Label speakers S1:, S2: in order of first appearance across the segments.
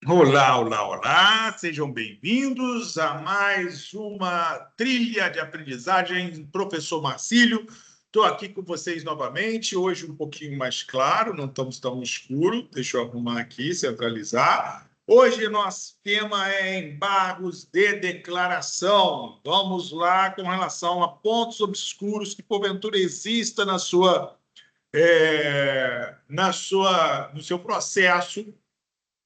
S1: Olá, olá, olá, sejam bem-vindos a mais uma trilha de aprendizagem, professor Marcílio. Estou aqui com vocês novamente, hoje um pouquinho mais claro, não estamos tão escuro. Deixa eu arrumar aqui, centralizar. Hoje nosso tema é embargos de declaração. Vamos lá com relação a pontos obscuros que porventura exista no seu processo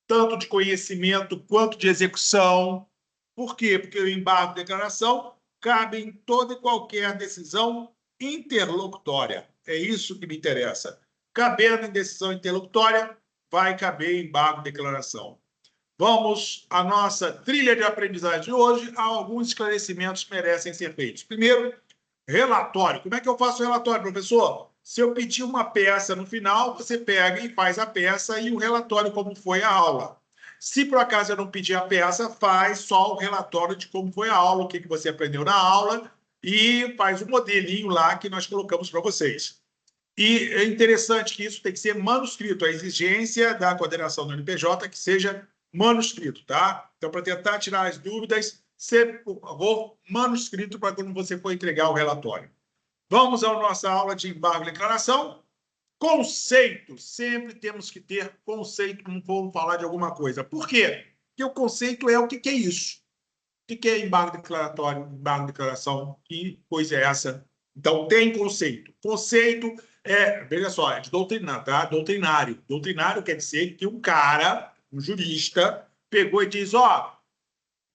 S1: tanto de conhecimento quanto de execução. Por quê? Porque o embargo de declaração cabe em toda e qualquer decisão interlocutória. É isso que me interessa. Cabendo em decisão interlocutória, vai caber embargo de declaração. Vamos à nossa trilha de aprendizagem de hoje. Há alguns esclarecimentos que merecem ser feitos. Primeiro, relatório. Como é que eu faço o relatório, professor? Se eu pedir uma peça no final, você pega e faz a peça e o relatório como foi a aula. Se por acaso eu não pedir a peça, faz só o relatório de como foi a aula, o que você aprendeu na aula e faz o modelinho lá que nós colocamos para vocês. E é interessante que isso tem que ser manuscrito, a exigência da coordenação do NPJ é que seja manuscrito, tá? Então, para tentar tirar as dúvidas, sempre, por favor, manuscrito para quando você for entregar o relatório. Vamos à nossa aula de embargo e declaração. Conceito. Sempre temos que ter conceito quando for falar de alguma coisa. Por quê? Porque o conceito é o que é isso. O que é embargo declaratório, embargo de declaração? Que coisa é essa? Então, tem conceito. Conceito veja só, é de doutrinar, tá? Doutrinário. Doutrinário quer dizer que um cara, um jurista, pegou e diz, ó,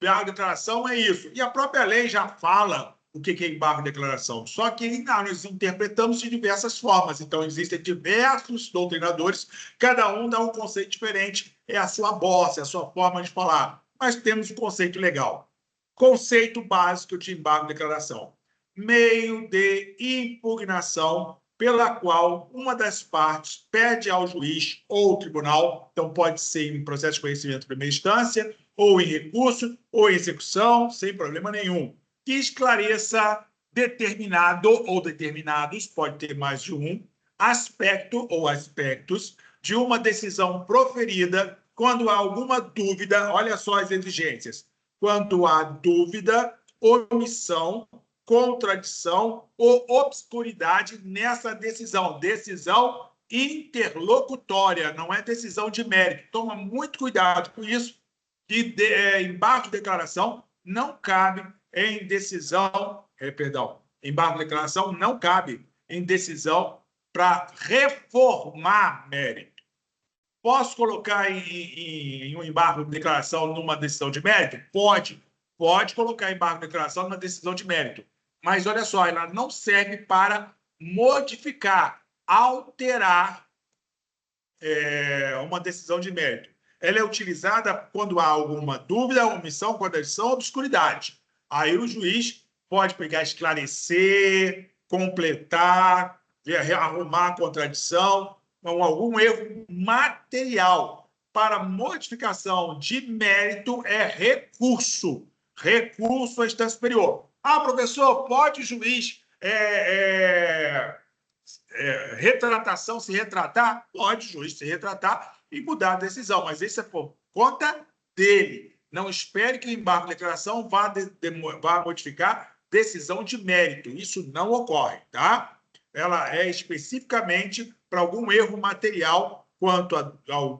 S1: embargo de declaração é isso. E a própria lei já fala o que é embargo de declaração. Só que nós interpretamos de diversas formas. Então, existem diversos doutrinadores, cada um dá um conceito diferente. É a sua bossa, é a sua forma de falar. Mas temos um conceito legal. Conceito básico de embargo de declaração. Meio de impugnação pela qual uma das partes pede ao juiz ou tribunal, então pode ser em processo de conhecimento de primeira instância, ou em recurso, ou em execução, sem problema nenhum, que esclareça determinado ou determinados, pode ter mais de um, aspecto ou aspectos de uma decisão proferida quando há alguma dúvida, olha só as exigências, quando há dúvida, omissão, contradição ou obscuridade nessa decisão. Decisão interlocutória, não é decisão de mérito. Toma muito cuidado com isso, que embargo de declaração não cabe em decisão, embargo de declaração não cabe em decisão para reformar mérito. Posso colocar em um embargo de declaração numa decisão de mérito? Pode. Pode colocar embargo de declaração numa decisão de mérito. Mas olha só, ela não serve para modificar, alterar uma decisão de mérito. Ela é utilizada quando há alguma dúvida, omissão, contradição, obscuridade. Aí o juiz pode pegar, esclarecer, completar, arrumar a contradição, ou algum erro material. Para modificação de mérito é recurso. Recurso à instância superior. Ah, professor, pode o juiz retratação, se retratar? Pode o juiz se retratar e mudar a decisão, mas isso é por conta dele. Não espere que o embargo de declaração vá modificar decisão de mérito. Isso não ocorre, tá? Ela é especificamente para algum erro material quanto a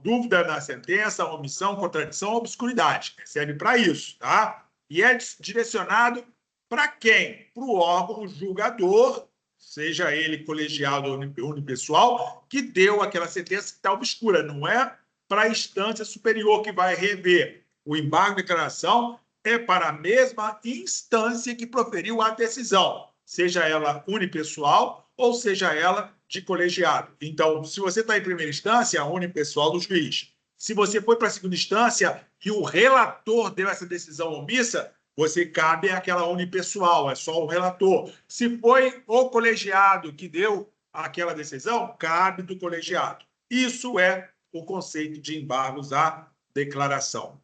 S1: dúvida na sentença, omissão, contradição, obscuridade. Serve para isso, tá? E é direcionado para quem? Para o órgão julgador, seja ele colegiado ou unipessoal, que deu aquela sentença que está obscura. Não é para a instância superior que vai rever. O embargo de declaração é para a mesma instância que proferiu a decisão, seja ela unipessoal ou seja ela de colegiado. Então, se você está em primeira instância, a unipessoal do juiz. Se você foi para a segunda instância e o relator deu essa decisão omissa, você cabe àquela unipessoal, é só o relator. Se foi o colegiado que deu aquela decisão, cabe do colegiado. Isso é o conceito de embargos à declaração.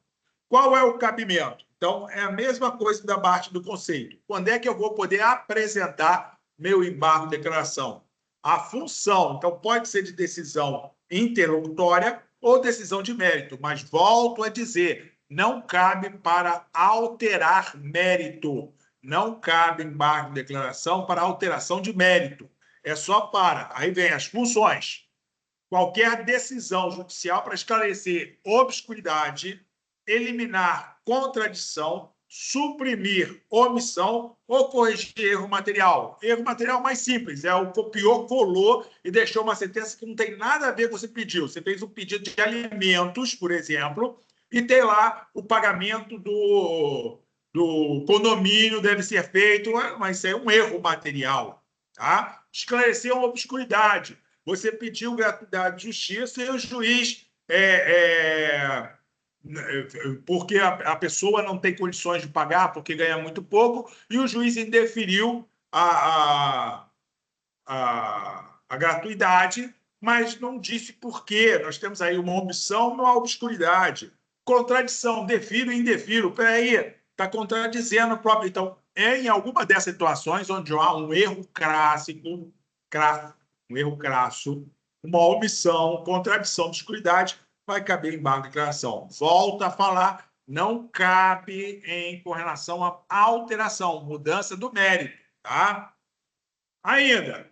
S1: Qual é o cabimento? Então, é a mesma coisa da parte do conceito. Quando é que eu vou poder apresentar meu embargo de declaração? A função, então, pode ser de decisão interlocutória ou decisão de mérito. Mas volto a dizer, não cabe para alterar mérito. Não cabe embargo de declaração para alteração de mérito. É só para. Aí vem as funções. Qualquer decisão judicial para esclarecer obscuridade, eliminar contradição, suprimir omissão ou corrigir erro material. Erro material mais simples, é o copiou, colou e deixou uma sentença que não tem nada a ver com o que você pediu. Você fez um pedido de alimentos, por exemplo, e tem lá o pagamento do condomínio deve ser feito, mas isso é um erro material. Tá? Esclarecer uma obscuridade. Você pediu gratuidade de justiça e o juiz, porque a pessoa não tem condições de pagar, porque ganha muito pouco, e o juiz indeferiu a gratuidade, mas não disse por quê. Nós temos aí uma omissão e uma obscuridade. Contradição, defiro e indefiro. Espera aí, está contradizendo o próprio. Então, em alguma dessas situações onde há um erro clássico, um erro crasso, uma omissão, contradição, obscuridade, vai caber embargo de declaração. Volta a falar, não cabe com relação à alteração, mudança do mérito, tá? Ainda,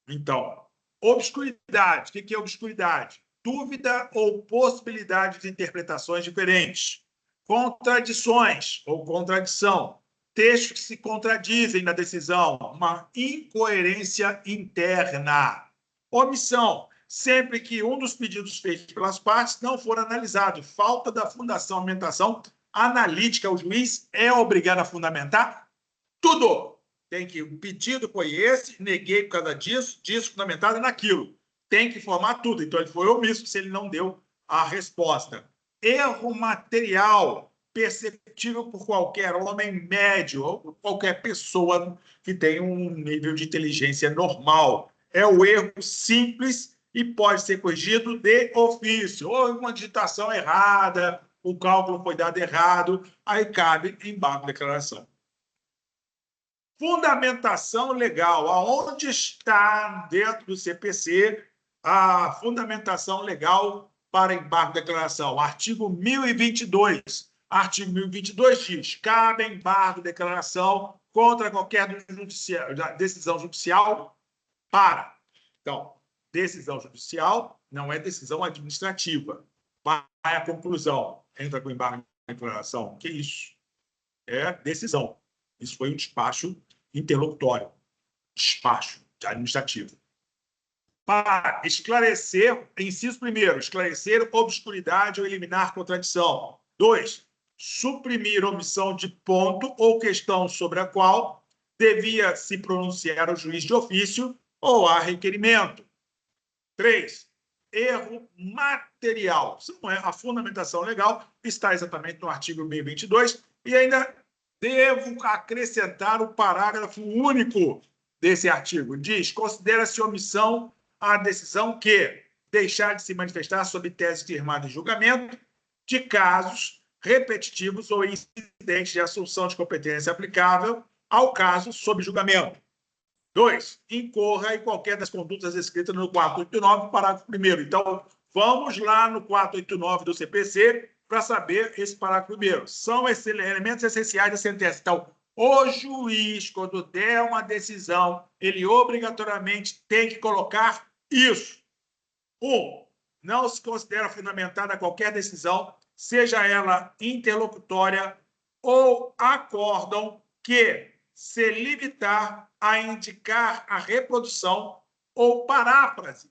S1: então, obscuridade. O que é obscuridade? Dúvida ou possibilidade de interpretações diferentes. Contradições ou contradição. Textos que se contradizem na decisão. Uma incoerência interna. Omissão. Sempre que um dos pedidos feitos pelas partes não for analisado. Falta da fundamentação analítica. O juiz é obrigado a fundamentar tudo. Tem que, o pedido foi esse, neguei por causa disso, fundamentado naquilo. Tem que informar tudo. Então, ele foi omisso se ele não deu a resposta. Erro material perceptível por qualquer homem médio ou por qualquer pessoa que tenha um nível de inteligência normal. É o erro simples e pode ser corrigido de ofício. Ou uma digitação errada, o cálculo foi dado errado, aí cabe embargo de declaração. Fundamentação legal. Aonde está dentro do CPC a fundamentação legal para embargo de declaração? Artigo 1022. Artigo 1022 diz: cabe embargo de declaração contra qualquer decisão judicial para. Então, decisão judicial não é decisão administrativa. Vai à conclusão. Entra com embargo de declaração. Que isso? É decisão. Isso foi um despacho interlocutório, despacho administrativo. Para esclarecer, inciso primeiro, esclarecer obscuridade ou eliminar contradição. 2, suprimir omissão de ponto ou questão sobre a qual devia se pronunciar o juiz de ofício ou há requerimento. 3, erro material. A fundamentação legal está exatamente no artigo 1022 e ainda devo acrescentar o parágrafo único desse artigo. Diz: considera-se omissão a decisão que deixar de se manifestar sob tese firmada em julgamento de casos repetitivos ou incidentes de assunção de competência aplicável ao caso sob julgamento. 2, incorra em qualquer das condutas escritas no 489, parágrafo 1º. Então, vamos lá no 489 do CPC para saber esse parágrafo 1º. São elementos essenciais da sentença. Então, o juiz, quando der uma decisão, ele obrigatoriamente tem que colocar isso. 1, não se considera fundamentada qualquer decisão, seja ela interlocutória ou acórdão, que se limitar a indicar a reprodução ou paráfrase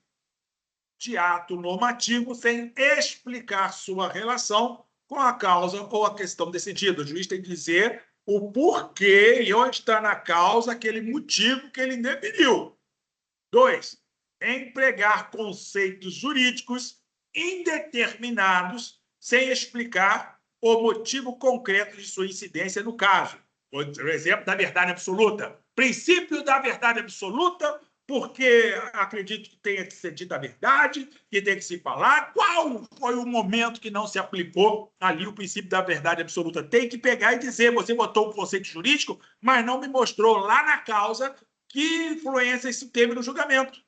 S1: de ato normativo sem explicar sua relação com a causa ou a questão decidida. O juiz tem que dizer o porquê e onde está na causa aquele motivo que ele definiu. 2, empregar conceitos jurídicos indeterminados sem explicar o motivo concreto de sua incidência no caso. Por exemplo, da verdade absoluta. Princípio da verdade absoluta, porque acredito que tenha que ser dita a verdade, que tem que se falar. Qual foi o momento que não se aplicou ali o princípio da verdade absoluta? Tem que pegar e dizer: você botou um conceito jurídico, mas não me mostrou lá na causa que influência isso teve no julgamento.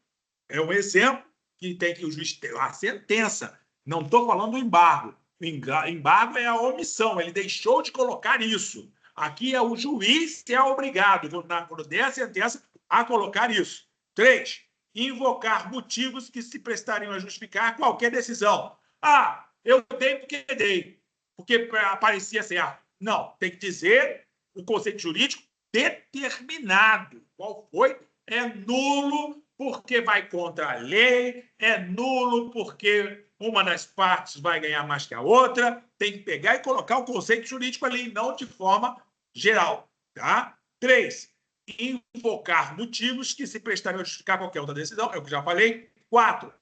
S1: É um exemplo que tem que o juiz ter a sentença. Não estou falando do embargo. O embargo é a omissão, ele deixou de colocar isso. Aqui é o juiz que é obrigado, quando der a sentença, a colocar isso. 3. Invocar motivos que se prestariam a justificar qualquer decisão. Ah, eu dei porque parecia certo. Não, tem que dizer o conceito jurídico determinado. Qual foi? É nulo porque vai contra a lei, é nulo porque uma das partes vai ganhar mais que a outra. Tem que pegar e colocar o conceito jurídico ali, não de forma geral. Tá? 3. Invocar motivos que se prestariam a justificar qualquer outra decisão, é o que já falei. 4.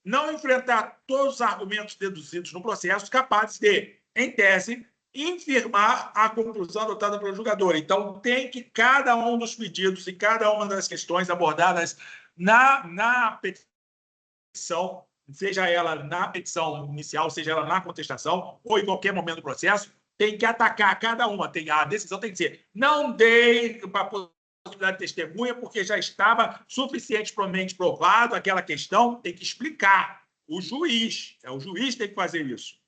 S1: Não enfrentar todos os argumentos deduzidos no processo capazes de, em tese, infirmar a conclusão adotada pelo julgador. Então, tem que cada um dos pedidos e cada uma das questões abordadas na petição, seja ela na petição inicial, seja ela na contestação, ou em qualquer momento do processo, tem que atacar cada uma. A decisão tem que dizer, não dei para possibilidade de testemunha, porque já estava suficientemente provado aquela questão, tem que explicar. O juiz tem que fazer isso.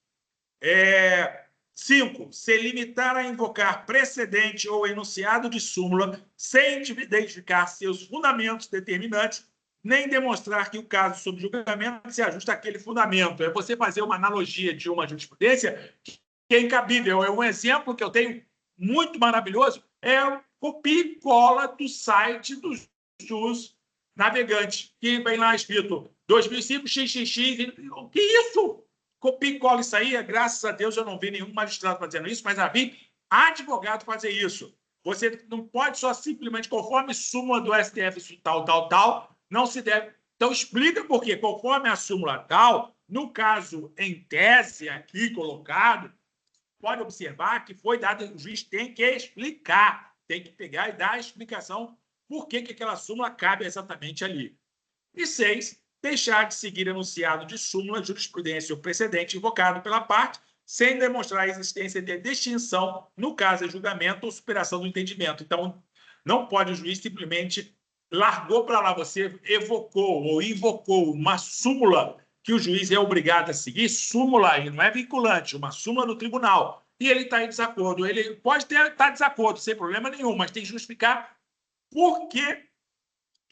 S1: 5. Se limitar a invocar precedente ou enunciado de súmula sem identificar seus fundamentos determinantes, nem demonstrar que o caso sob julgamento se ajusta àquele fundamento. É você fazer uma analogia de uma jurisprudência que é incabível. É um exemplo que eu tenho muito maravilhoso, é o copia e cola do site do SUS Navegante, que vem lá escrito 2005 XXX. O que é isso? Copia e cola isso aí, graças a Deus eu não vi nenhum magistrado fazendo isso, mas já vi advogado fazer isso. Você não pode só simplesmente, conforme súmula do STF, tal, não se deve. Então, explica por quê. Conforme a súmula tal, no caso em tese aqui colocado, pode observar que foi dado, o juiz tem que explicar, tem que pegar e dar a explicação por que aquela súmula cabe exatamente ali. E 6, deixar de seguir enunciado de súmula, jurisprudência ou precedente invocado pela parte, sem demonstrar a existência de distinção no caso de julgamento ou superação do entendimento. Então, não pode o juiz simplesmente largou para lá, você evocou ou invocou uma súmula que o juiz é obrigado a seguir, súmula aí, não é vinculante, uma súmula do tribunal, e ele está em desacordo. Ele pode estar em desacordo, sem problema nenhum, mas tem que justificar por que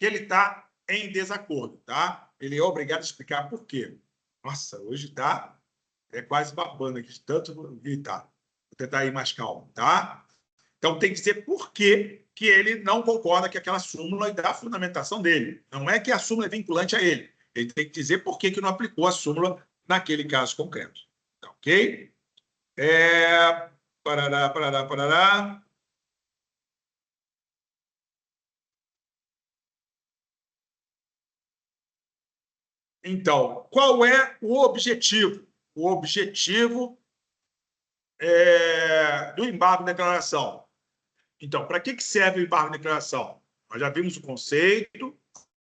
S1: ele está em desacordo, tá? Ele é obrigado a explicar por quê. Nossa, hoje está quase babando aqui, de tanto gritar. Vou tentar ir mais calmo, tá? Então, tem que dizer por que ele não concorda com aquela súmula e da fundamentação dele. Não é que a súmula é vinculante a ele. Ele tem que dizer por que não aplicou a súmula naquele caso concreto. Tá, ok? Parará. Então, qual é o objetivo? O objetivo do embargo de declaração. Então, para que serve o embargo de declaração? Nós já vimos o conceito,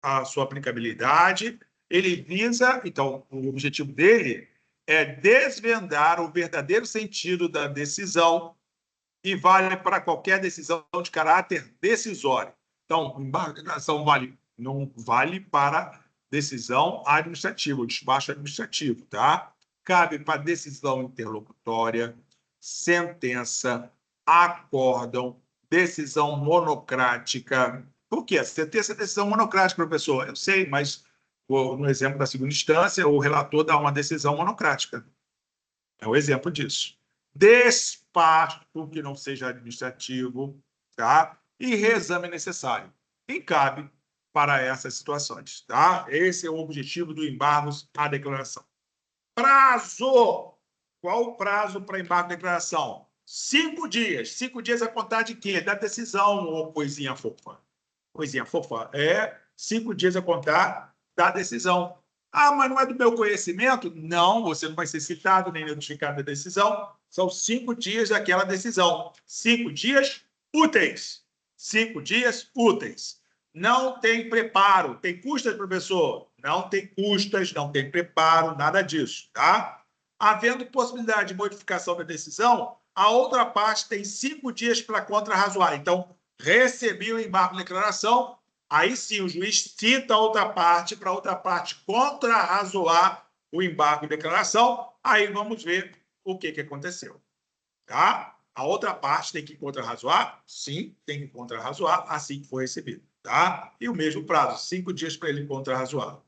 S1: a sua aplicabilidade. Ele visa, então, o objetivo dele é desvendar o verdadeiro sentido da decisão e vale para qualquer decisão de caráter decisório. Então, o embargo de declaração não vale para decisão administrativa, o despacho administrativo, tá? Cabe para decisão interlocutória, sentença, acórdão, decisão monocrática. Por quê? A sentença é decisão monocrática, professor. Eu sei, mas no exemplo da segunda instância, o relator dá uma decisão monocrática. É um exemplo disso. Despacho que não seja administrativo, tá? E reexame necessário. E cabe para essas situações, tá? Esse é o objetivo do embargo à declaração. Prazo! Qual o prazo para embargo à declaração? 5 dias. 5 dias a contar de quê? Da decisão, ou coisinha fofa. Coisinha fofa. 5 dias a contar da decisão. Ah, mas não é do meu conhecimento? Não, você não vai ser citado nem notificado da decisão. São 5 dias daquela decisão. 5 dias úteis. 5 dias úteis. Não tem preparo. Tem custas, professor? Não tem custas, não tem preparo, nada disso, tá? Havendo possibilidade de modificação da decisão, a outra parte tem 5 dias para contrarrazoar. Então, recebi o embargo de declaração, aí sim o juiz cita a outra parte para a outra parte contrarrazoar o embargo de declaração, aí vamos ver o que aconteceu. Tá? A outra parte tem que contrarrazoar? Sim, tem que contrarrazoar assim que for recebido. Tá? E o mesmo prazo, 5 dias para ele contrarrazoar.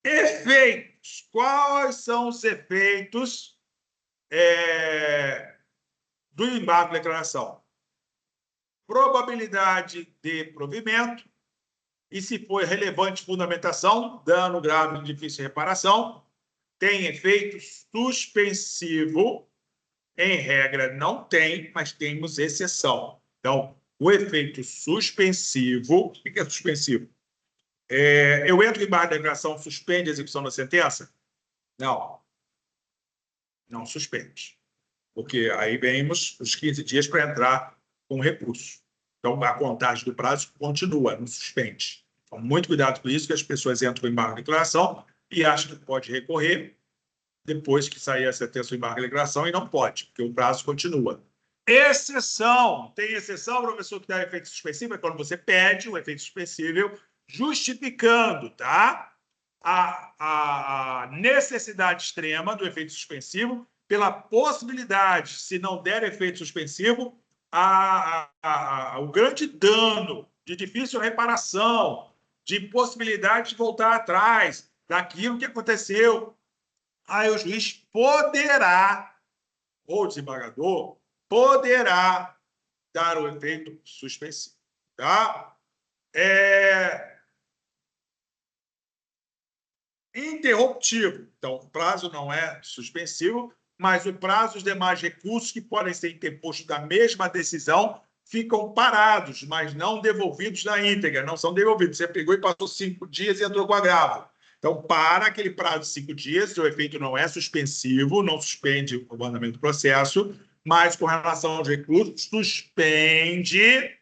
S1: Efeitos. Quais são os efeitos do embargo de declaração? Probabilidade de provimento, e se for relevante fundamentação, dano grave de difícil reparação, tem efeito suspensivo, em regra não tem, mas temos exceção. Então, o efeito suspensivo, o que é suspensivo? Eu entro em embargo de declaração, suspende a execução da sentença? Não, não suspende, porque aí vemos os 15 dias para entrar com recurso. Então, a contagem do prazo continua, não suspende. Então, muito cuidado com isso, que as pessoas entram em embargo de declaração e acham que pode recorrer depois que sair a sentença do embargo de declaração e não pode, porque o prazo continua. Exceção. Tem exceção, professor, que dá efeito suspensivo, é quando você pede o efeito suspensivo justificando, tá? A necessidade extrema do efeito suspensivo pela possibilidade, se não der efeito suspensivo, o grande dano de difícil reparação, de impossibilidade de voltar atrás daquilo que aconteceu. Aí o juiz poderá, ou o desembargador, poderá dar o efeito suspensivo. Tá? Interruptivo. Então, o prazo não é suspensivo, mas o prazo, os demais recursos que podem ser interpostos da mesma decisão ficam parados, mas não devolvidos na íntegra, não são devolvidos. Você pegou e passou 5 dias e entrou com agravo. Então, para aquele prazo de 5 dias, o efeito não é suspensivo, não suspende o andamento do processo, mas com relação aos recursos, suspende,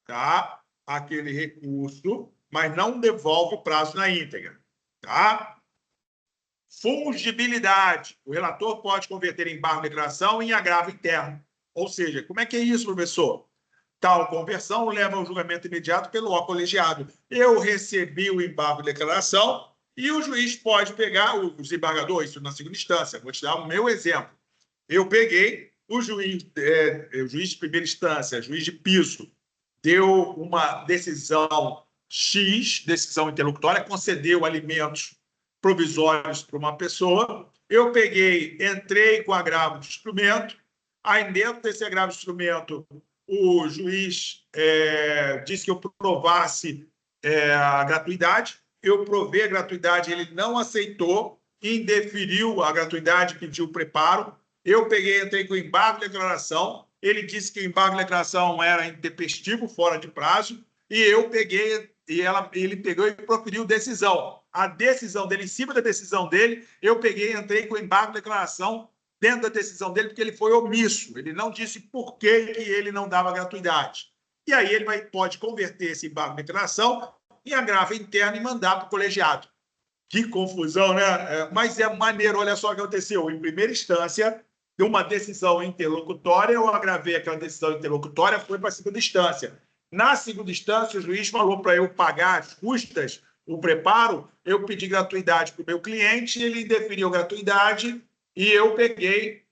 S1: tá, aquele recurso, mas não devolve o prazo na íntegra. Tá? Fungibilidade. O relator pode converter embargo de declaração em agravo interno. Ou seja, como é que é isso, professor? Tal conversão leva ao julgamento imediato pelo órgão colegiado. Eu recebi o embargo de declaração e o juiz pode pegar, o desembargador, isso na segunda instância. Vou te dar o meu exemplo. Eu peguei o juiz de primeira instância, juiz de piso, deu uma decisão X, decisão interlocutória, concedeu alimentos provisórios para uma pessoa. Eu peguei, entrei com agravo de instrumento. Aí, dentro desse agravo de instrumento, o juiz disse que eu provasse a gratuidade. Eu provei a gratuidade, ele não aceitou, indeferiu a gratuidade, pediu o preparo. Eu peguei, entrei com embargo de declaração. Ele disse que o embargo de declaração era intempestivo, fora de prazo, e eu peguei, ele pegou e proferiu decisão. A decisão dele, em cima da decisão dele, eu peguei e entrei com embargo de declaração dentro da decisão dele, porque ele foi omisso. Ele não disse por que ele não dava gratuidade. E aí ele pode converter esse embargo de declaração em agravo interno e mandar para o colegiado. Que confusão, né? Mas é maneiro, olha só o que aconteceu. Em primeira instância, de uma decisão interlocutória, eu agravei aquela decisão interlocutória, foi para a segunda instância. Na segunda instância, o juiz falou para eu pagar as custas, o preparo, eu pedi gratuidade para o meu cliente, ele indeferiu gratuidade e eu peguei,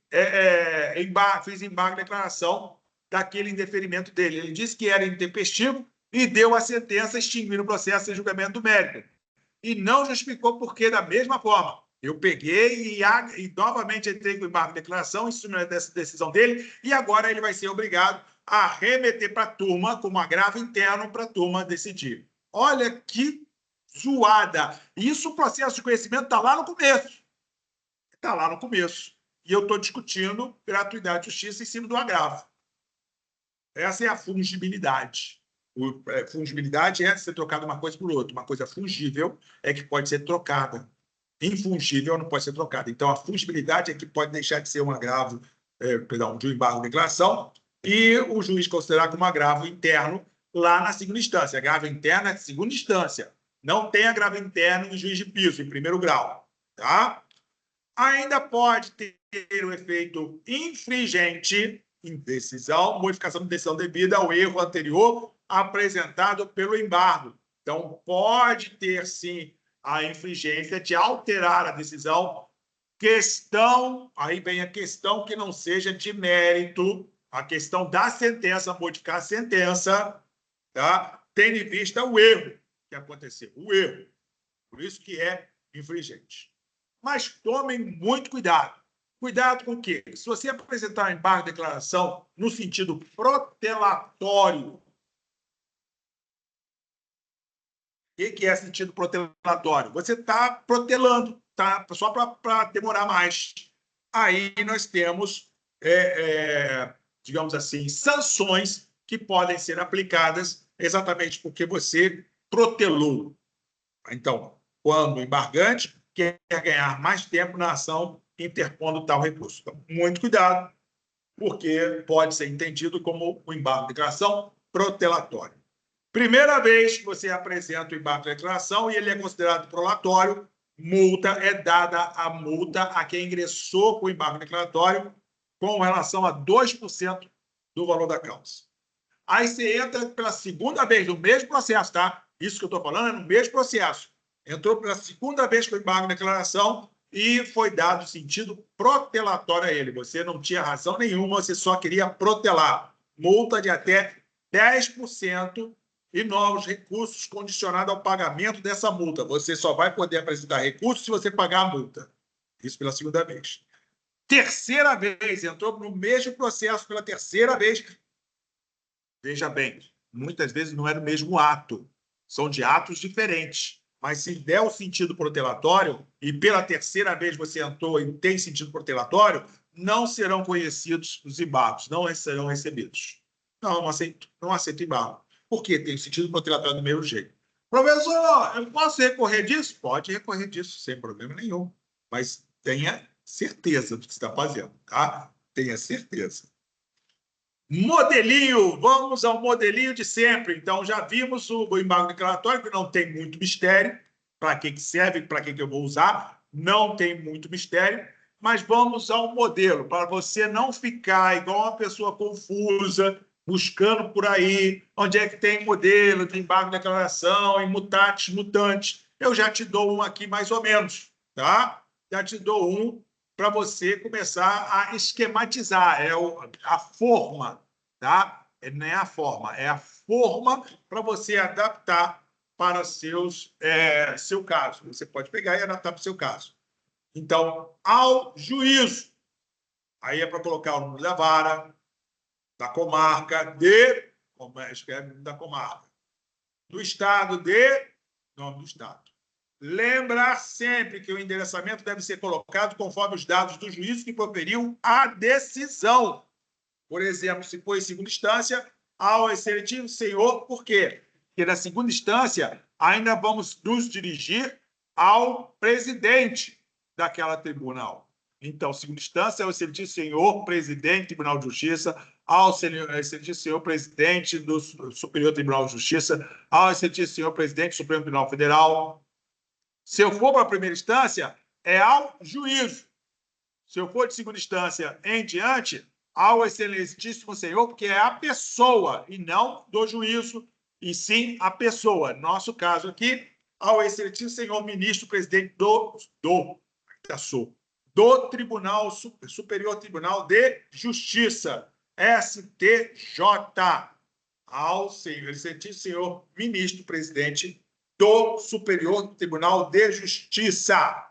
S1: fiz embargo de declaração daquele indeferimento dele. Ele disse que era intempestivo e deu a sentença extinguindo o processo em julgamento do mérito. E não justificou porque, da mesma forma, eu peguei e novamente entrei com o embargo de declaração em cima dessa decisão dele, e agora ele vai ser obrigado a remeter para a turma, como agravo interno, para a turma decidir. Olha que zoada! Isso, o processo de conhecimento está lá no começo. Está lá no começo. E eu estou discutindo gratuidade e justiça em cima do agravo. Essa é a fungibilidade. Fungibilidade é ser trocada uma coisa por outra. Uma coisa fungível é que pode ser trocada. Infungível não pode ser trocada. Então, a fungibilidade é que pode deixar de ser um agravo, de um embargo de declaração, e o juiz considerar como agravo interno lá na segunda instância. Agravo interno é segunda instância. Não tem agravo interno no juiz de piso, em primeiro grau. Tá? Ainda pode ter o efeito infringente em decisão, modificação de decisão devida ao erro anterior apresentado pelo embargo. Então, pode ter, sim, a infringência de alterar a decisão. Aí vem a questão que não seja de mérito, a questão da sentença, modificar a sentença, tá? Tendo em vista o erro que aconteceu, o erro. Por isso que é infringente. Mas tomem muito cuidado. Cuidado com o quê? Se você apresentar um embargo de declaração no sentido protelatório, o que é sentido protelatório? Você está protelando, tá? Só para demorar mais. Aí nós temos, digamos assim, sanções que podem ser aplicadas exatamente porque você protelou. Então, quando o embargante quer ganhar mais tempo na ação interpondo tal recurso. Então, muito cuidado, porque pode ser entendido como o embargo de declaração protelatório. Primeira vez que você apresenta o embargo de declaração e ele é considerado prolatório, multa é dada a multa a quem ingressou com o embargo declaratório com relação a 2% do valor da causa. Aí você entra pela segunda vez no mesmo processo, tá? Isso que eu estou falando é no mesmo processo. Entrou pela segunda vez com o embargo de declaração e foi dado sentido protelatório a ele. Você não tinha razão nenhuma, você só queria protelar. Multa de até 10% e novos recursos condicionados ao pagamento dessa multa. Você só vai poder apresentar recursos se você pagar a multa. Isso pela segunda vez. Terceira vez, entrou no mesmo processo pela terceira vez. Veja bem, muitas vezes não é no mesmo ato. São de atos diferentes. Mas se der o sentido protelatório, e pela terceira vez você entrou e tem sentido protelatório, não serão conhecidos os embargos, não serão recebidos. Não aceito embargo. Por quê? Tem sentido protelatório do mesmo jeito. Professor, eu posso recorrer disso? Pode recorrer disso, sem problema nenhum. Mas tenha certeza do que você está fazendo, tá? Tenha certeza. Modelinho, vamos ao modelinho de sempre. Então, já vimos o embargo declaratório, que não tem muito mistério. Para que serve, para que eu vou usar, não tem muito mistério. Mas vamos ao modelo, para você não ficar igual uma pessoa confusa, buscando por aí onde é que tem modelo de embargo de declaração, em mutatis mutandis. Eu já te dou um aqui mais ou menos, tá? Já te dou um para você começar a esquematizar, a forma, tá? Não é a forma, é a forma para você adaptar para seu caso. Você pode pegar e adaptar para o seu caso. Então, ao juízo, aí é para colocar o número da vara, da comarca, como escreve o nome da comarca, do estado, nome do estado. Lembrar sempre que o endereçamento deve ser colocado conforme os dados do juízo que proferiu a decisão. Por exemplo, se for em segunda instância, ao excelentíssimo senhor, por quê? Porque na segunda instância ainda vamos nos dirigir ao presidente daquela tribunal. Então, segunda instância, ao excelentíssimo senhor presidente do Tribunal de Justiça, ao excelentíssimo senhor presidente do Superior Tribunal de Justiça, ao excelentíssimo senhor presidente do Supremo Tribunal Federal. Se eu for para a primeira instância, é ao juízo. Se eu for de segunda instância em diante, ao excelentíssimo senhor, porque é a pessoa, e não do juízo, e sim a pessoa. Nosso caso aqui, ao excelentíssimo senhor ministro presidente do Tribunal Superior Tribunal de Justiça, STJ, ao excelentíssimo senhor ministro presidente do Superior Tribunal de Justiça.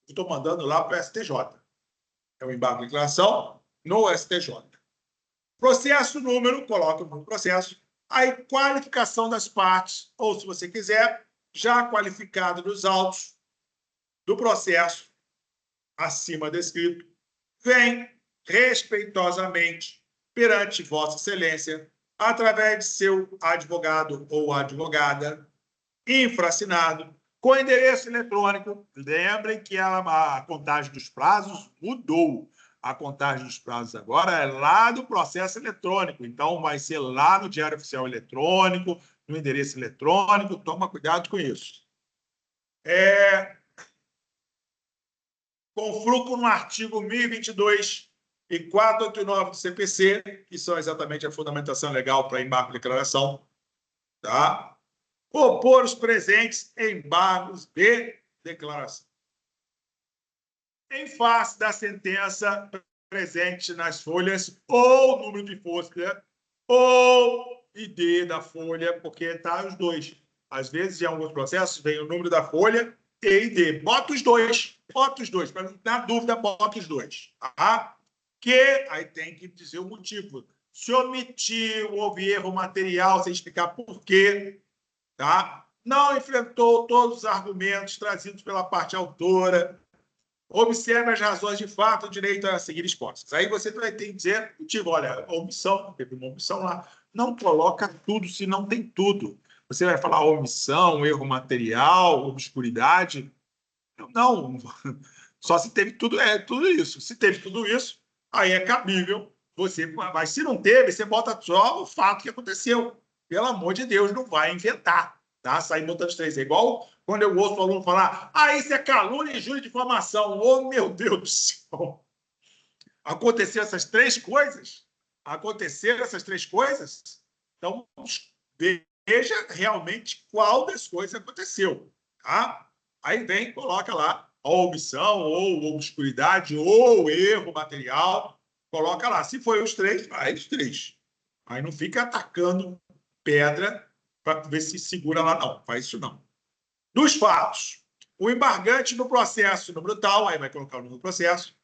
S1: Estou mandando lá para o STJ. É o embargo de declaração no STJ. Processo número, coloca no processo. Aí, qualificação das partes, ou, se você quiser, já qualificado dos autos do processo acima descrito, vem respeitosamente perante Vossa Excelência, através de seu advogado ou advogada, infraassinado, com endereço eletrônico. Lembrem que a contagem dos prazos mudou. A contagem dos prazos agora é lá do processo eletrônico. Então, vai ser lá no Diário Oficial Eletrônico, no endereço eletrônico. Toma cuidado com isso. Com fruto no artigo 1022 e 489 do CPC, que são exatamente a fundamentação legal para embargo de declaração, tá? opor os presentes embargos de declaração. Em face da sentença presente nas folhas, ou número de folha, ou ID da folha, porque está os dois. Às vezes, em alguns processos, vem o número da folha e ID. Bota os dois. Para não dar dúvida, bota os dois. Tá? Que aí tem que dizer o motivo. Se omitiu, houve erro material, sem explicar por quê, tá? Não enfrentou todos os argumentos trazidos pela parte autora. Observe as razões de fato, o direito a seguir expostas. Aí você vai ter que dizer, motivo, olha, omissão, teve uma omissão lá. Não coloca tudo se não tem tudo. Você vai falar omissão, erro material, obscuridade. Não, só se teve tudo isso. Se teve tudo isso, aí é cabível. Mas se não teve, você bota só o fato que aconteceu. Pelo amor de Deus, não vai inventar. Tá? Sair botando os três. É igual quando eu ouço o aluno falar, isso é calúnia, injúria e difamação. Oh, meu Deus do céu! Aconteceram essas três coisas? Então, veja realmente qual das coisas aconteceu. Tá? Aí vem, coloca lá a omissão, ou obscuridade, ou erro material. Coloca lá. Se foi os três, vai os três. Aí não fica atacando pedra para ver se segura lá, não. Faz isso não. Dos fatos, o embargante no processo número tal, aí vai colocar o número do processo,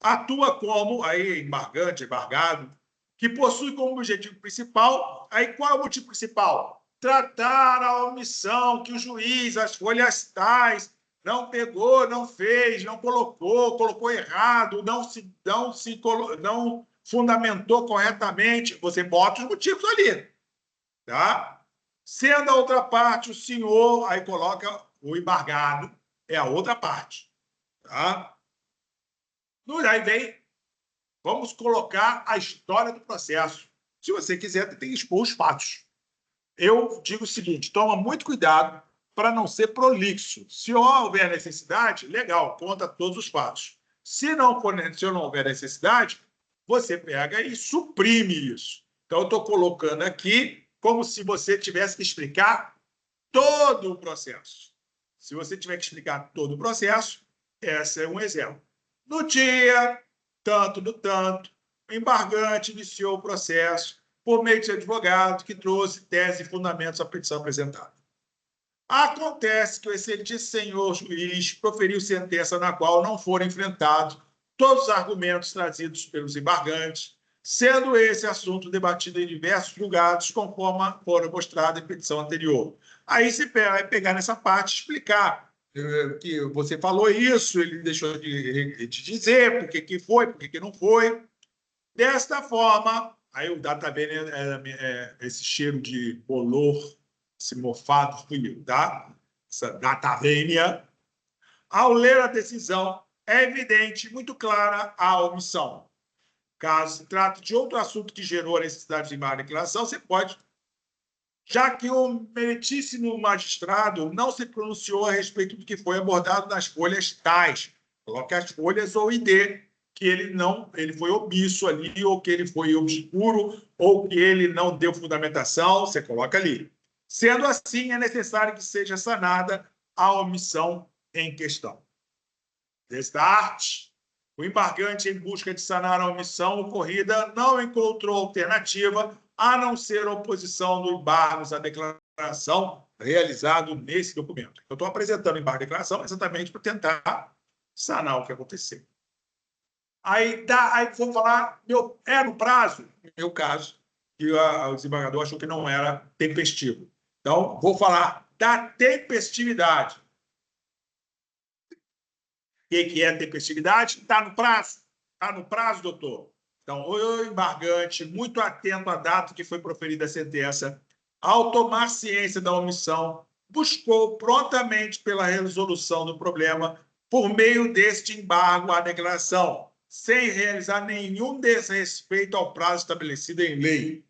S1: atua como, aí, embargado, que possui como objetivo principal, aí qual é o motivo principal? Tratar a omissão que o juiz, as folhas tais, não pegou, não fez, não colocou errado, não fundamentou corretamente. Você bota os motivos ali, tá? Sendo a outra parte o senhor, aí coloca o embargado, é a outra parte. Tá? Aí vem, vamos colocar a história do processo. Se você quiser, tem que expor os fatos. Eu digo o seguinte, toma muito cuidado para não ser prolixo. Se houver necessidade, legal, conta todos os fatos. Se não houver necessidade, você pega e suprime isso. Então, eu estou colocando aqui como se você tivesse que explicar todo o processo. Se você tiver que explicar todo o processo, esse é um exemplo. No dia, tanto, o embargante iniciou o processo por meio de seu advogado, que trouxe tese e fundamentos à petição apresentada. Acontece que o excelentíssimo senhor juiz proferiu sentença na qual não foram enfrentados todos os argumentos trazidos pelos embargantes, sendo esse assunto debatido em diversos julgados, conforme foram mostrado em petição anterior. Aí você vai pegar nessa parte e explicar que você falou isso, ele deixou de dizer por que foi, por que não foi. Desta forma, aí o data vênia esse cheiro de bolor, esse mofado fui eu, tá? Essa data vênia. Ao ler a decisão, é evidente, muito clara a omissão. Caso se trate de outro assunto que gerou a necessidade de uma declaração, você pode, já que o meritíssimo magistrado não se pronunciou a respeito do que foi abordado nas folhas tais. Coloque as folhas ou ID, que ele foi omisso ali, ou que ele foi obscuro, ou que ele não deu fundamentação, você coloca ali. Sendo assim, é necessário que seja sanada a omissão em questão. Destarte. O embargante, em busca de sanar a omissão ocorrida, não encontrou alternativa a não ser a oposição do embargo à declaração realizado nesse documento. Eu estou apresentando o embargo à declaração exatamente para tentar sanar o que aconteceu. Aí vamos falar, é no prazo, no meu caso, que o desembargador achou que não era tempestivo. Então, vou falar da tempestividade. O que é tempestividade? Está no prazo? Está no prazo, doutor? Então, o embargante, muito atento à data que foi proferida a sentença, ao tomar ciência da omissão, buscou prontamente pela resolução do problema por meio deste embargo à declaração, sem realizar nenhum desrespeito ao prazo estabelecido em lei.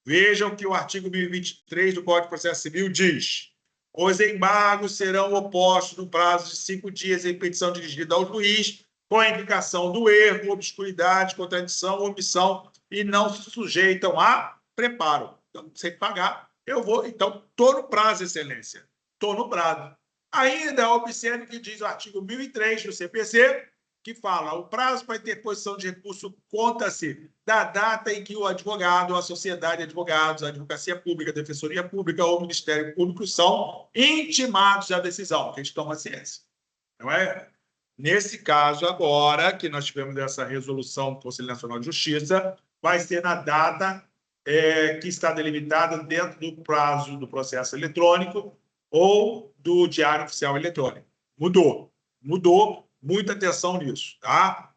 S1: Vejam que o artigo 1023 do Código de Processo Civil diz: os embargos serão opostos no prazo de 5 dias em petição dirigida ao juiz, com a indicação do erro, obscuridade, contradição, omissão, e não se sujeitam a preparo. Então, tem que pagar Eu vou, então, estou no prazo, excelência. Estou no prazo. Ainda observe que diz o artigo 1003 do CPC, que fala: o prazo para interposição de recurso conta-se da data em que o advogado, a sociedade de advogados, a advocacia pública, a defensoria pública ou o Ministério Público são intimados à decisão, que eles tomam ciência. Não é? Nesse caso, agora, que nós tivemos essa resolução do Conselho Nacional de Justiça, vai ser na data que está delimitada dentro do prazo do processo eletrônico ou do Diário Oficial Eletrônico. Mudou. Mudou. Muita atenção nisso. Tá?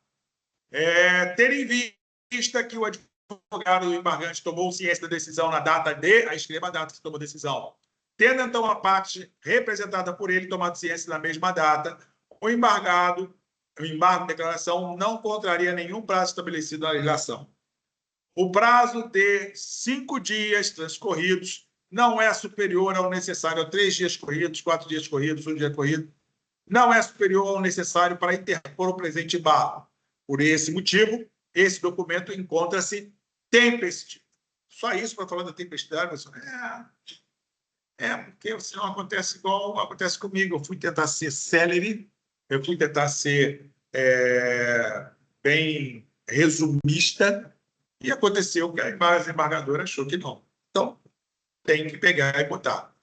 S1: Ter em vista que o advogado embargante tomou ciência da decisão na data de, aí escreva a data que tomou a decisão, tendo, então, a parte representada por ele tomado ciência na mesma data, o embargo de declaração não contraria nenhum prazo estabelecido na legislação. O prazo de 5 dias transcorridos não é superior ao necessário a 3 dias corridos, 4 dias corridos, 1 dia corrido. Não é superior ao necessário para interpor o presente embargo. Por esse motivo, esse documento encontra-se tempestivo. Só isso para falar da tempestade, pessoal. Porque o senhor acontece igual acontece comigo. Eu fui tentar ser célere, eu fui tentar ser bem resumista, e aconteceu que a embargadora achou que não. Então, tem que pegar e botar.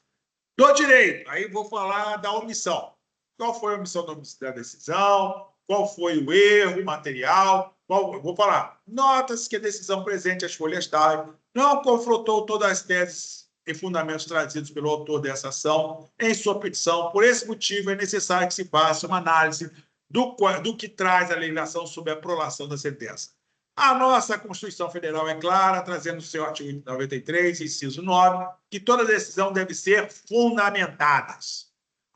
S1: Do direito, aí vou falar da omissão. Qual foi a omissão da decisão? Qual foi o erro material? Vou falar. Nota-se que a decisão presente às folhas TAI não confrontou todas as teses e fundamentos trazidos pelo autor dessa ação em sua petição. Por esse motivo, é necessário que se faça uma análise do que traz a legislação sobre a prolação da sentença. A nossa Constituição Federal é clara, trazendo o seu artigo 93, inciso 9, que toda decisão deve ser fundamentada.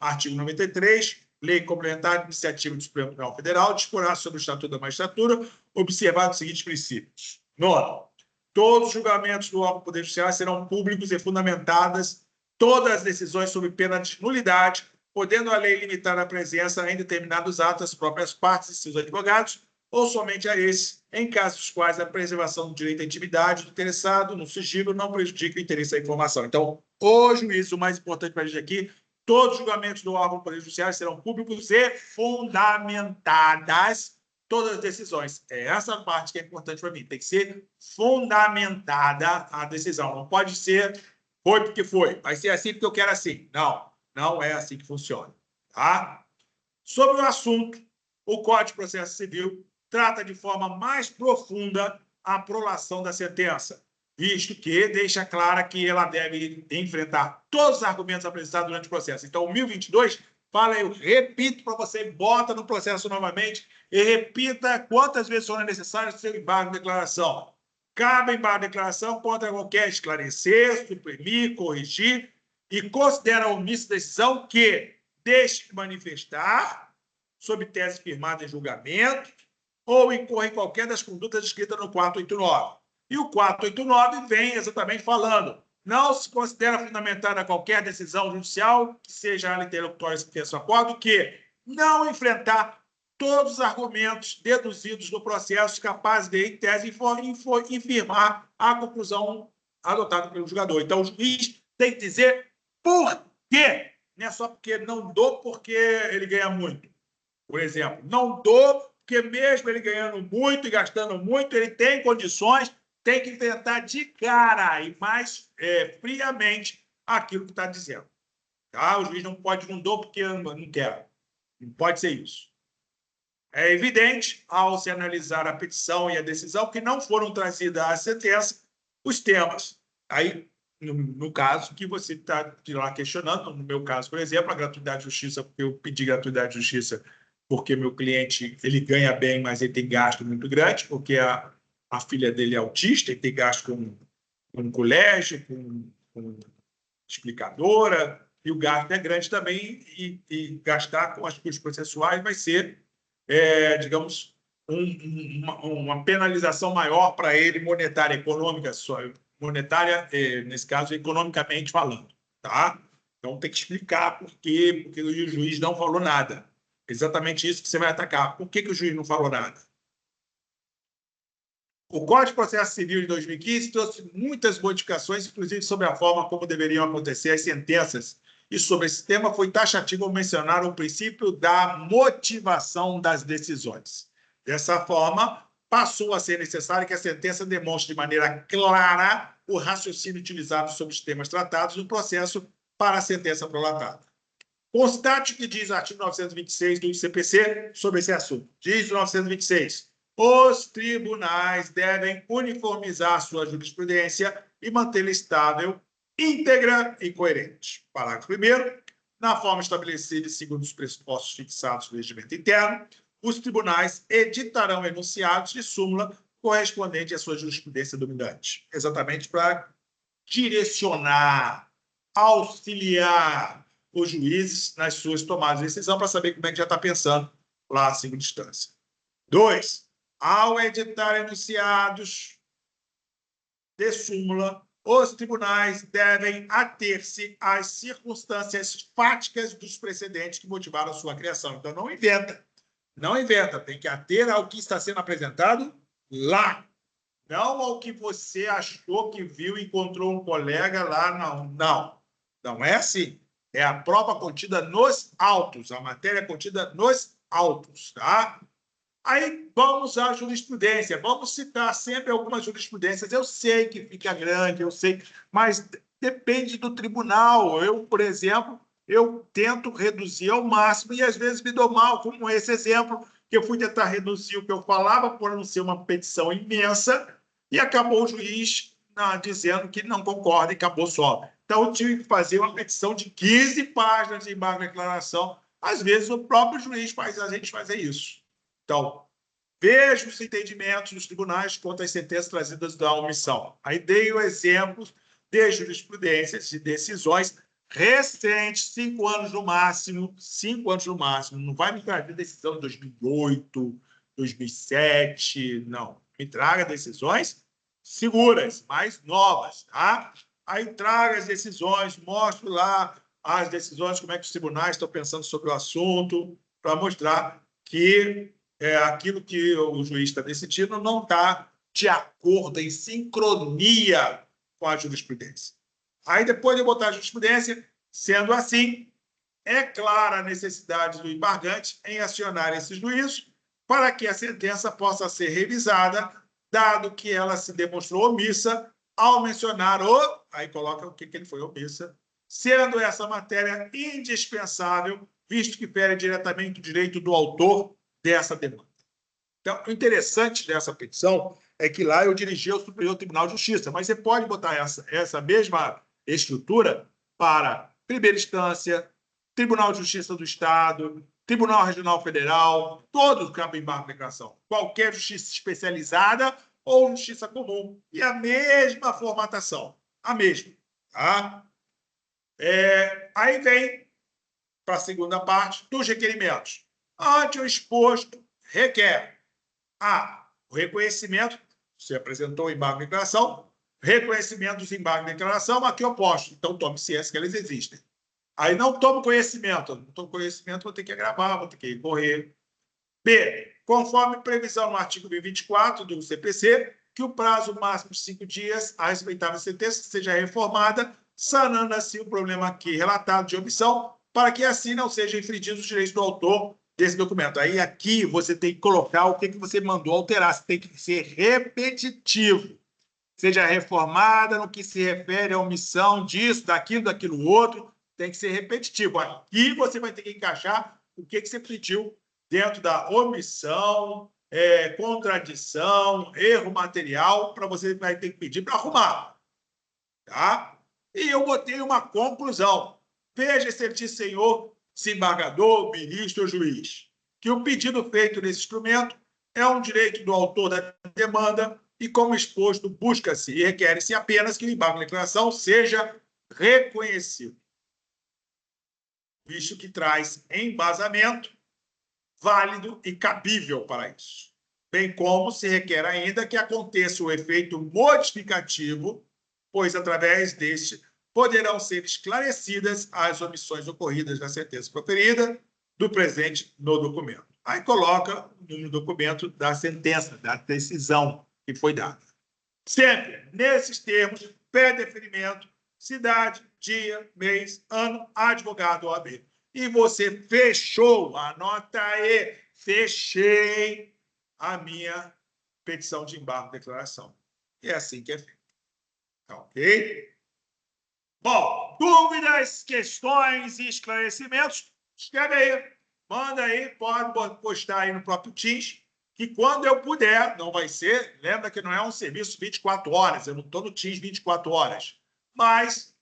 S1: Artigo 93, Lei Complementar de Iniciativa do Supremo Tribunal Federal, disporá sobre o Estatuto da Magistratura, observados os seguintes princípios. 9. Todos os julgamentos do órgão do Poder Judiciário serão públicos e fundamentadas todas as decisões sob pena de nulidade, podendo a lei limitar a presença em determinados atos das próprias partes e seus advogados, ou somente a esses, em casos dos quais a preservação do direito à intimidade do interessado no sigilo não prejudica o interesse da informação. Então, o juízo, o mais importante para a gente aqui, todos os julgamentos do órgão do Poder Judiciário serão públicos e fundamentadas todas as decisões. É essa parte que é importante para mim. Tem que ser fundamentada a decisão. Não pode ser foi porque foi. Vai ser assim porque eu quero assim. Não, não é assim que funciona. Tá? Sobre o assunto, o Código de Processo Civil trata de forma mais profunda a prolação da sentença, visto que deixa clara que ela deve enfrentar todos os argumentos apresentados durante o processo. Então, o 1022 fala, eu repito para você, bota no processo novamente e repita quantas vezes for necessário o seu embargo de declaração. Cabe embargo de declaração contra qualquer esclarecer, suprimir, corrigir e considera omissa decisão que deixe de manifestar sob tese firmada em julgamento ou incorre em qualquer das condutas descritas no 489. E o 489 vem exatamente falando: não se considera fundamentada qualquer decisão judicial que seja ela interlocutória sem terço acordo, que não enfrentar todos os argumentos deduzidos do processo capazes de, em tese, infirmar a conclusão adotada pelo julgador. Então, o juiz tem que dizer por quê. Não é só porque não dou porque ele ganha muito. Por exemplo, não dou porque mesmo ele ganhando muito e gastando muito, ele tem condições, tem que enfrentar de cara e mais friamente aquilo que está dizendo. Tá? O juiz não pode, não dou porque eu não quero. Não pode ser isso. É evidente, ao se analisar a petição e a decisão, que não foram trazidas à sentença os temas. Aí, no caso que você está lá questionando, no meu caso, por exemplo, a gratuidade de justiça, porque eu pedi gratuidade de justiça porque meu cliente ele ganha bem, mas ele tem gasto muito grande, porque a filha dele é autista, ele tem gasto com colégio, com explicadora, e o gasto é grande também, e gastar com as custas processuais vai ser, digamos, uma penalização maior para ele, monetária, econômica, monetária, nesse caso, economicamente falando. Tá? Então, tem que explicar porque o juiz não falou nada. Exatamente isso que você vai atacar. Por que o juiz não falou nada? O Código de Processo Civil de 2015 trouxe muitas modificações, inclusive sobre a forma como deveriam acontecer as sentenças. E sobre esse tema foi taxativo ao mencionar o princípio da motivação das decisões. Dessa forma, passou a ser necessário que a sentença demonstre de maneira clara o raciocínio utilizado sobre os temas tratados no processo para a sentença prolatada. Constate o que diz o artigo 926 do CPC sobre esse assunto. Diz o 926: os tribunais devem uniformizar sua jurisprudência e mantê-la estável, íntegra e coerente. Parágrafo 1º. Na forma estabelecida e segundo os pressupostos fixados no regimento interno, os tribunais editarão enunciados de súmula correspondente à sua jurisprudência dominante, exatamente para direcionar, auxiliar os juízes nas suas tomadas de decisão para saber como é que já está pensando lá a segunda instância. 2. Ao editar enunciados de súmula, os tribunais devem ater-se às circunstâncias fáticas dos precedentes que motivaram sua criação. Então, não inventa. Não inventa. Tem que ater ao que está sendo apresentado lá. Não ao que você achou que viu e encontrou um colega lá. Não. Não. Não é assim. É a prova contida nos autos. A matéria contida nos autos, tá? Aí vamos à jurisprudência. Vamos citar sempre algumas jurisprudências. Eu sei que fica grande, eu sei, mas depende do tribunal. Eu, por exemplo, eu tento reduzir ao máximo e às vezes me dou mal, como esse exemplo, que eu fui tentar reduzir o que eu falava por não ser uma petição imensa e acabou o juiz dizendo que não concorda e acabou só. Então, eu tive que fazer uma petição de 15 páginas de embargo de declaração. Às vezes, o próprio juiz faz a gente fazer isso. Então, veja os entendimentos dos tribunais quanto às sentenças trazidas da omissão. Aí dei o exemplo de jurisprudências e decisões recentes, 5 anos no máximo, 5 anos no máximo. Não vai me trazer decisão de 2008, 2007, não. Me traga decisões seguras, mais novas, tá? Aí traga as decisões, mostro lá as decisões, como é que os tribunais estão pensando sobre o assunto, para mostrar que aquilo que o juiz está decidindo não está de acordo, em sincronia com a jurisprudência. Aí, depois de botar a jurisprudência, sendo assim, é clara a necessidade do embargante em acionar esse juízo para que a sentença possa ser revisada, dado que ela se demonstrou omissa ao mencionar aí coloca o que ele foi omissa, sendo essa matéria indispensável, visto que fere diretamente o direito do autor dessa demanda. Então, o interessante dessa petição é que lá eu dirigi ao Superior Tribunal de Justiça, mas você pode botar essa mesma estrutura para primeira instância, Tribunal de Justiça do Estado, Tribunal Regional Federal, todo cabem embargo de declaração. Qualquer justiça especializada ou justiça comum. E a mesma formatação. A mesma. Tá? Aí vem para a segunda parte dos requerimentos. Ante o exposto, requer o reconhecimento, você apresentou o embargo de declaração, reconhecimento dos embargos de declaração, aqui eu posto. Então, tome ciência que eles existem. Aí não tomo conhecimento. Não tomo conhecimento, vou ter que agravar, vou ter que correr. B, conforme previsão no artigo 1024 do CPC, que o prazo máximo de 5 dias, a respeitável sentença seja reformada, sanando assim o problema aqui relatado de omissão, para que assim não sejam infringidos os direitos do autor desse documento. Aí aqui você tem que colocar o que você mandou alterar, você tem que ser repetitivo. Seja reformada no que se refere à omissão disso, daquilo outro, tem que ser repetitivo. Aqui você vai ter que encaixar o que você pediu dentro da omissão, contradição, erro material, para você vai ter que pedir para arrumar. Tá? E eu botei uma conclusão. Veja, excelentíssimo senhor desembargador, ministro ou juiz, que o pedido feito nesse instrumento é um direito do autor da demanda e, como exposto, busca-se e requer-se apenas que o embargo de declaração seja reconhecido, visto que traz embasamento válido e cabível para isso, bem como se requer ainda que aconteça o efeito modificativo, pois, através deste, poderão ser esclarecidas as omissões ocorridas na sentença proferida do presente no documento. Aí coloca no documento da sentença, da decisão que foi dada. Sempre nesses termos, pré-definimento, cidade, dia, mês, ano, advogado, OAB. E você fechou, anota aí, fechei a minha petição de embargo de declaração. É assim que é feito. Tá ok? Bom, dúvidas, questões e esclarecimentos, escreve aí, manda aí, pode postar aí no próprio Teams, que quando eu puder, não vai ser, lembra que não é um serviço 24 horas, eu não estou no Teams 24 horas, mas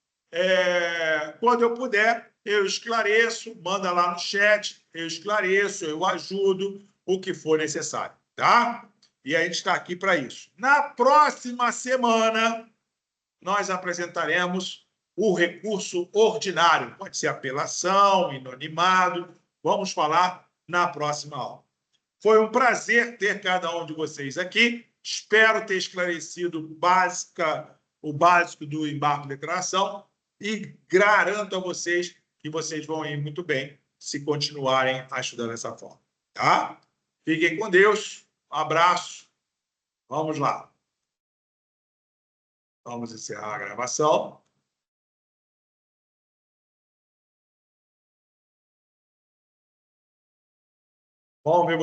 S1: quando eu puder, eu esclareço, manda lá no chat, eu esclareço, eu ajudo, o que for necessário, tá? E a gente está aqui para isso. Na próxima semana, nós apresentaremos o recurso ordinário, pode ser apelação, inanimado, vamos falar na próxima aula. Foi um prazer ter cada um de vocês aqui, espero ter esclarecido o básico do embargo de declaração e garanto a vocês que vocês vão ir muito bem se continuarem a estudar dessa forma, tá? Fiquem com Deus, um abraço, vamos lá. Vamos encerrar a gravação. Vamos ver